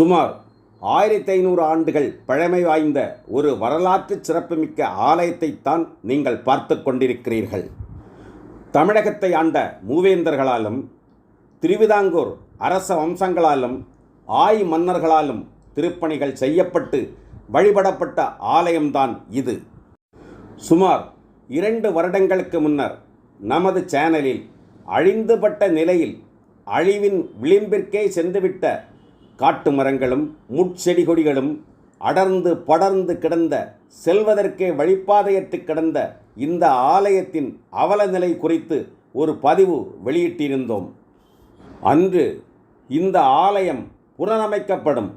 சுமார் 1500 ஆண்டுகள் பழமை வாய்ந்த ஒரு வரலாற்று சிறப்புமிக்க ஆலயத்தைத்தான் நீங்கள் பார்த்து கொண்டிருக்கிறீர்கள். தமிழகத்தை ஆண்ட மூவேந்தர்களாலும் திருவிதாங்கூர் அரச வம்சங்களாலும் ஆய் மன்னர்களாலும் திருப்பணிகள் செய்யப்பட்டு வழிபடப்பட்ட ஆலயம்தான் இது. சுமார் 2 வருடங்களுக்கு முன்னர் நமது சேனலில் அழிந்துபட்ட நிலையில் அழிவின் விளிம்பிற்கே சென்றுவிட்ட காட்டு மரங்களும் முட்செடி கொடிகளும் அடர்ந்து படர்ந்து கிடந்த செல்வதற்கே வழிபாதையற்று கிடந்த இந்த ஆலயத்தின் அவல நிலை குறித்து ஒரு பதிவு வெளியிட்டிருந்தோம். அன்று இந்த ஆலயம் புனரமைக்கப்படும்,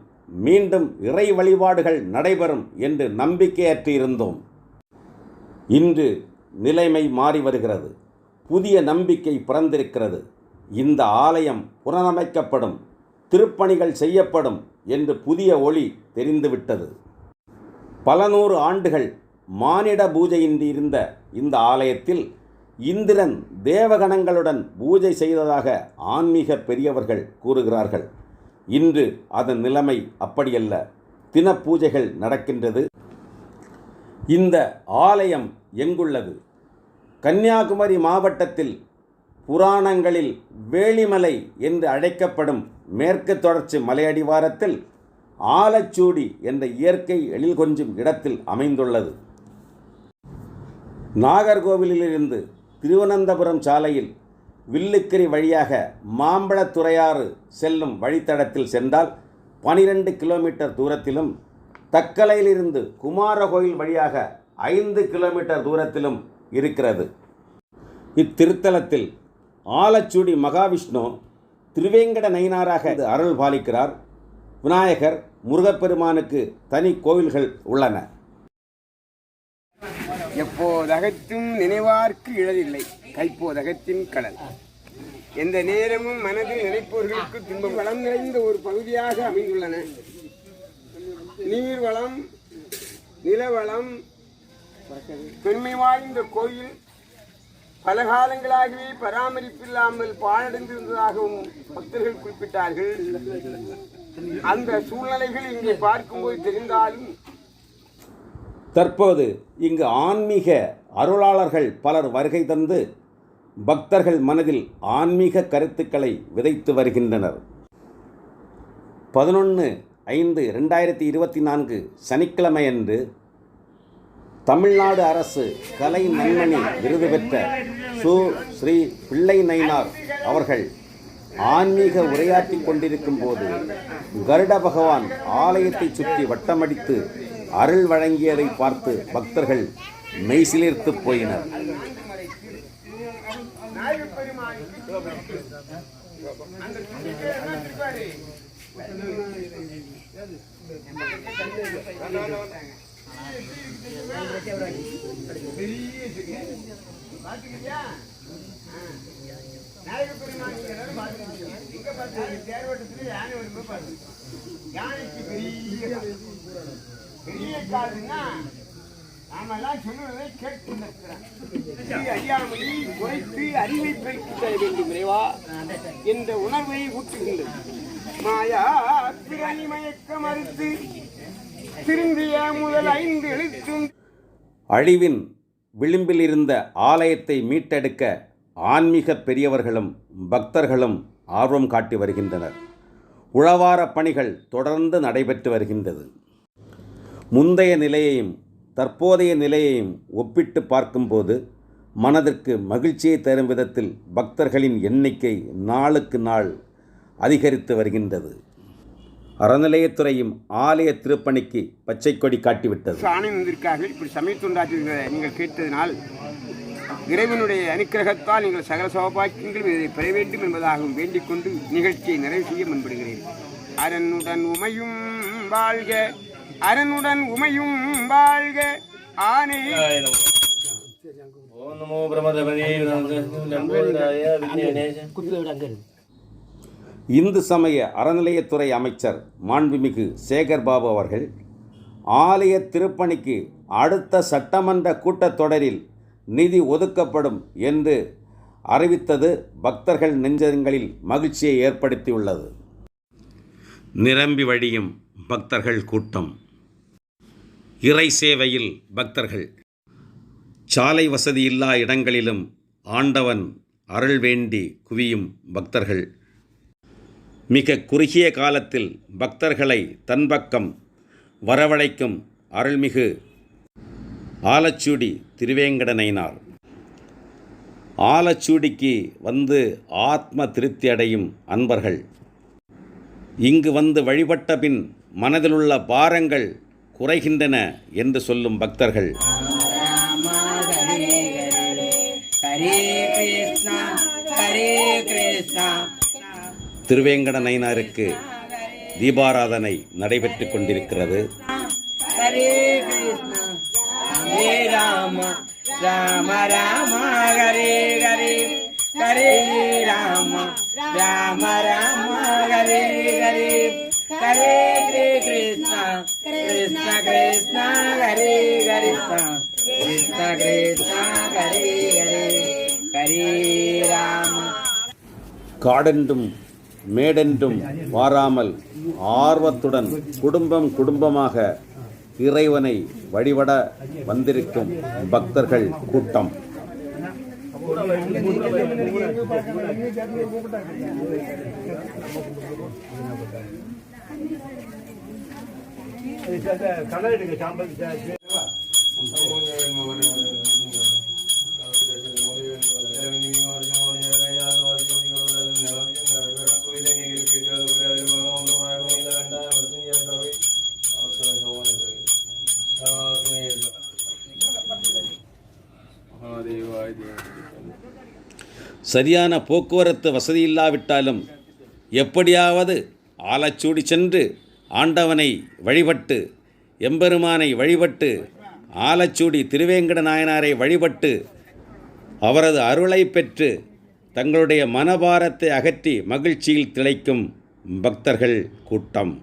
மீண்டும் இறை வழிபாடுகள் நடைபெறும் என்று நம்பிக்கையற்றிருந்தோம். இன்று நிலைமை மாறி வருகிறது. புதிய நம்பிக்கை பிறந்திருக்கிறது. இந்த ஆலயம் புனரமைக்கப்படும், திருப்பணிகள் செய்யப்படும் என்று புதிய ஒளி தெரிந்துவிட்டது. பல நூறு ஆண்டுகள் மானிட பூஜையின்றி இருந்த இந்த ஆலயத்தில் இந்திரன் தேவகணங்களுடன் பூஜை செய்ததாக ஆன்மீக பெரியவர்கள் கூறுகிறார்கள். இன்று அதன் நிலைமை அப்படியல்ல. தின பூஜைகள் நடக்கின்றது. இந்த ஆலயம் எங்குள்ளது? கன்னியாகுமரி மாவட்டத்தில் புராணங்களில் வேளிமலை என்று அழைக்கப்படும் மேற்கு தொடர்ச்சி மலையடிவாரத்தில் ஆலச்சூடி என்ற இயற்கை எழில் கொஞ்சும் இடத்தில் அமைந்துள்ளது. நாகர்கோவிலிருந்து திருவனந்தபுரம் சாலையில் வில்லுக்கரி வழியாக மாம்பழத்துறையாறு செல்லும் வழித்தடத்தில் சென்றால் 12 கிலோமீட்டர் தூரத்திலும், தக்கலையிலிருந்து குமாரகோயில் வழியாக 5 கிலோமீட்டர் தூரத்திலும் இருக்கிறது. இத்திருத்தலத்தில் ஆலச்சூடி மகாவிஷ்ணு திருவேங்கட நயினாராக அருள் பாலிக்கிறார். விநாயகர், முருகப்பெருமானுக்கு தனி கோவில்கள் உள்ளன. எப்போதகத்தும் நினைவார்க்கு இழதில்லை கைப்போதகத்தின் கடல். எந்த நேரமும் மனதில் நினைப்பவர்களுக்கு துன்பம் வளம் நிறைந்த ஒரு பகுதியாக அமைந்துள்ளன. நீர்வளம், நிலவளம், பெருமை வாய்ந்த கோயில் பல காலங்களாகவே பராமரிப்பில்லாமல் பாழடைந்திருந்ததாகவும் பக்தர்கள் குறிப்பிட்டார்கள். அந்த சூழ்நிலைகள் இங்கே பார்க்கும்போது தெரிந்தாலும் தற்போது இங்கு ஆன்மீக அருளாளர்கள் பலர் வருகை தந்து பக்தர்கள் மனதில் ஆன்மீக கருத்துக்களை விதைத்து வருகின்றனர். 11/5/2024 சனிக்கிழமையன்று தமிழ்நாடு அரசு கலை நன்மணி விருது பெற்ற ஸ்ரீ பிள்ளை நயினார் அவர்கள் ஆன்மீக உரையாற்றி கொண்டிருக்கும் போது கருட பகவான் ஆலயத்தை சுற்றி வட்டமடித்து அருள் வழங்கியதை பார்த்து பக்தர்கள் மெய்சிலிர்த்து போயினர். அறிவை பெருக்கித் தர வேண்டும் இறைவா என்ற உணர்வை ஊட்டுகின்றது. மாயா பிறனி மயக்க மறுத்து திரும்பிய முதல் 5 எழுத்தும். அழிவின் விளிம்பில் இருந்த ஆலயத்தை மீட்டெடுக்க ஆன்மீக பெரியவர்களும் பக்தர்களும் ஆர்வம் காட்டி வருகின்றனர். உழவார பணிகள் தொடர்ந்து நடைபெற்று வருகின்றது. முந்தைய நிலையையும் தற்போதைய நிலையையும் ஒப்பிட்டு பார்க்கும்போது மனதிற்கு மகிழ்ச்சியை தரும் விதத்தில் பக்தர்களின் எண்ணிக்கை நாளுக்கு நாள் அதிகரித்து வருகின்றது. அறநிலையத்துறையும் ஆலய திருப்பணிக்கு பச்சை கொடி காட்டிவிட்டது. ஆணையத்திற்காக இப்படி சமயத்துண்டாற்றுகிற நீங்கள் கேட்டதனால் இறைவனுடைய அனுக்கிரகத்தால் நீங்கள் சகல சௌபாக்கியங்களும் இதை பெற வேண்டும் என்பதாகவும் வேண்டிக் கொண்டு நிகழ்ச்சியை நிறைவு செய்ய முன்படுகிறேன். அரணுடன் உமையும் வாழ்க, அரணுடன் உமையும் வாழ்க. ஆனை இந்து சமய அறநிலையத்துறை அமைச்சர் மாண்புமிகு சேகர் பாபு அவர்கள் ஆலய திருப்பணிக்கு அடுத்த சட்டமன்ற கூட்டத்தொடரில் நிதி ஒதுக்கப்படும் என்று அறிவித்தது பக்தர்கள் நெஞ்சங்களில் மகிழ்ச்சியை ஏற்படுத்தியுள்ளது. நிரம்பி வழியும் பக்தர்கள் கூட்டம். இறை சேவையில் பக்தர்கள். சாலை வசதியில்லா இடங்களிலும் ஆண்டவன் அருள் வேண்டி குவியும் பக்தர்கள். மிக குறுகிய காலத்தில் பக்தர்களை தன் பக்கம் வரவழைக்கும் அருள்மிகு ஆலச்சூடி திருவேங்கட நயினார். ஆலச்சூடிக்கு வந்து ஆத்ம திருப்தி அடையும் அன்பர்கள். இங்கு வந்து வழிபட்ட பின் மனதிலுள்ள பாரங்கள் குறைகின்றன என்று சொல்லும் பக்தர்கள். திருவேங்கட நயினாருக்கு தீபாராதனை நடைபெற்று கொண்டிருக்கிறது. ராம ராம ராம ஹரே ஹரே ஹரே ராம ராம ராம ஹரே ஹரே ஹரே கிருஷ்ண கிருஷ்ண கிருஷ்ண ஹரே கிருஷ்ண கிருஷ்ண கிருஷ்ண ஹரே ஹரே ஹரே ராம. காடென்றும் மேடென்றும் வாராமல் ஆர்வத்துடன் குடும்பம் குடும்பமாக இறைவனை வழிபட வந்திருக்கும் பக்தர்கள் கூட்டம். சரியான போக்குவரத்து வசதி இல்லாவிட்டாலும் எப்படியாவது ஆலச்சூடி சென்று ஆண்டவனை வழிபட்டு எம்பெருமானை வழிபட்டு ஆலச்சூடி திருவேங்கட நாயனாரை வழிபட்டு அவரது அருளை பெற்று தங்களுடைய மனபாரத்தை அகற்றி மகிழ்ச்சியில் திளைக்கும் பக்தர்கள் கூட்டம்.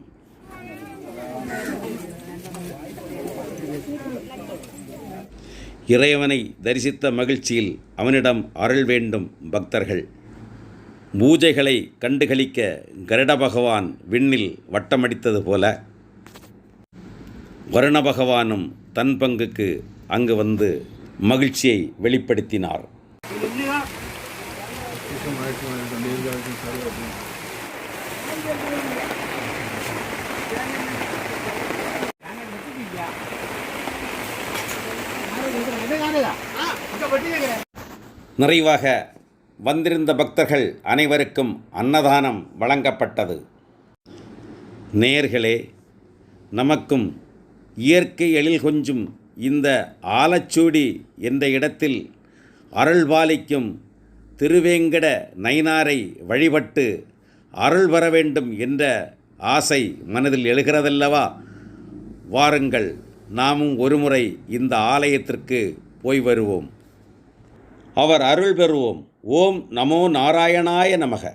இறைவனை தரிசித்த மகிழ்ச்சியில் அவனிடம் அருள் வேண்டும் பக்தர்கள். பூஜைகளை கண்டுகளிக்க கருட பகவான் விண்ணில் வட்டமடித்தது போல வருண பகவானும் தன் பங்குக்கு அங்கு வந்து மகிழ்ச்சியை வெளிப்படுத்தினார். நிறைவாக வந்திருந்த பக்தர்கள் அனைவருக்கும் அன்னதானம் வழங்கப்பட்டது. நேயர்களே, நமக்கும் இயற்கை எழில் கொஞ்சும் இந்த ஆலச்சூடி என்ற இடத்தில் அருள்பாலிக்கும் திருவேங்கட நயினாரை வழிபட்டு அருள் பெற வேண்டும் என்ற ஆசை மனதில் எழுகிறதல்லவா? வாருங்கள், நாமும் ஒருமுறை இந்த ஆலயத்திற்கு போய் வருவோம். அவர் அருள் பெறுவோம். ஓம் நமோ நாராயணாய நமக.